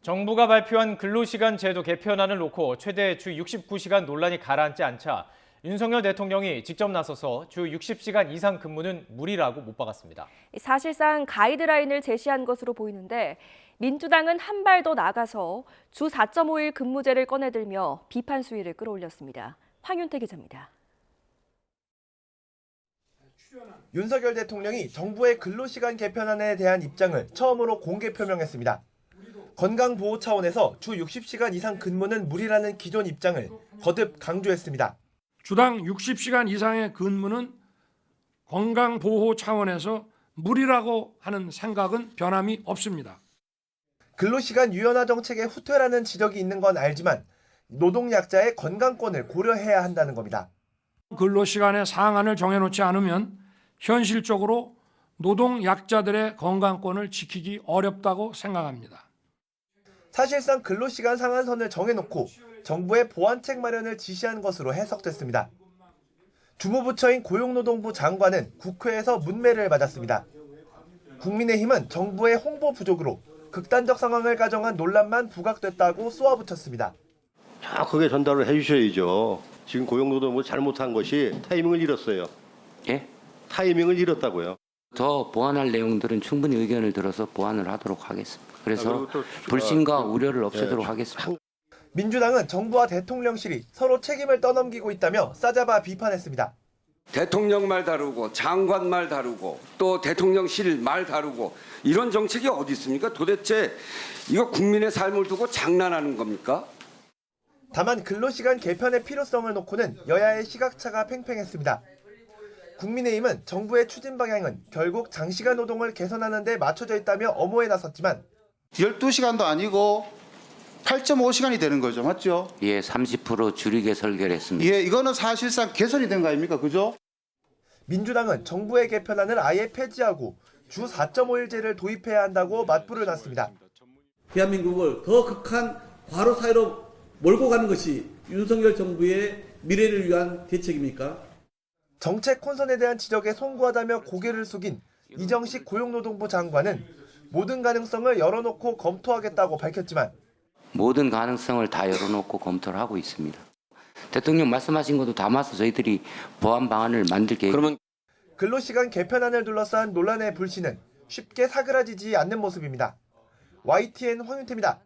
정부가 발표한 근로시간 제도 개편안을 놓고 최대 주 69시간 논란이 가라앉지 않자 윤석열 대통령이 직접 나서서 주 60시간 이상 근무는 무리라고 못 박았습니다. 사실상 가이드라인을 제시한 것으로 보이는데 민주당은 한 발 더 나가서 주 4.5일 근무제를 꺼내들며 비판 수위를 끌어올렸습니다. 황윤태 기자입니다. 윤석열 대통령이 정부의 근로시간 개편안에 대한 입장을 처음으로 공개 표명했습니다. 건강보호 차원에서 주 60시간 이상 근무는 무리라는 기존 입장을 거듭 강조했습니다. 주당 60시간 이상의 근무는 건강보호 차원에서 무리라고 하는 생각은 변함이 없습니다. 근로시간 유연화 정책의 후퇴라는 지적이 있는 건 알지만 노동약자의 건강권을 고려해야 한다는 겁니다. 근로시간의 상한을 정해놓지 않으면 현실적으로 노동약자들의 건강권을 지키기 어렵다고 생각합니다. 사실상 근로시간 상한선을 정해놓고 정부의 보완책 마련을 지시한 것으로 해석됐습니다. 주무부처인 고용노동부 장관은 국회에서 문매를 맞았습니다. 국민의힘은 정부의 홍보 부족으로 극단적 상황을 가정한 논란만 부각됐다고 쏘아붙였습니다. 정확하게 전달을 해주셔야죠. 지금 고용노동부 잘못한 것이 타이밍을 잃었어요. 예? 타이밍을 잃었다고요. 더 보완할 내용들은 충분히 의견을 들어서 보완을 하도록 하겠습니다. 그래서 불신과 우려를 없애도록 하겠습니다. 민주당은 정부와 대통령실이 서로 책임을 떠넘기고 있다며 싸잡아 비판했습니다. 대통령 말 다르고 장관 말 다르고 또 대통령실 말 다르고 이런 정책이 어디 있습니까? 도대체 이거 국민의 삶을 두고 장난하는 겁니까? 다만 근로시간 개편의 필요성을 놓고는 여야의 시각차가 팽팽했습니다. 국민의힘은 정부의 추진 방향은 결국 장시간 노동을 개선하는 데 맞춰져 있다며 엄호에 나섰지만 12시간도 아니고 8.5시간이 되는 거죠. 맞죠? 예, 30% 줄이게 설계를 했습니다. 예, 이거는 사실상 개선이 된 거 아닙니까? 그죠? 민주당은 정부의 개편안을 아예 폐지하고 주 4.5일제를 도입해야 한다고 맞불을 놨습니다. 대한민국을 더 극한 과로 사회로 몰고 가는 것이 윤석열 정부의 미래를 위한 대책입니까? 정책 혼선에 대한 지적에 송구하다며 고개를 숙인 이정식 고용노동부 장관은 모든 가능성을 열어놓고 검토하겠다고 밝혔지만 모든 가능성을 다 열어놓고 검토를 하고 있습니다. 대통령 말씀하신 것도 담아서 저희들이 보완 방안을 만들 계획입니다. 근로시간 개편안을 둘러싼 논란의 불씨는 쉽게 사그라지지 않는 모습입니다. YTN 황윤태입니다.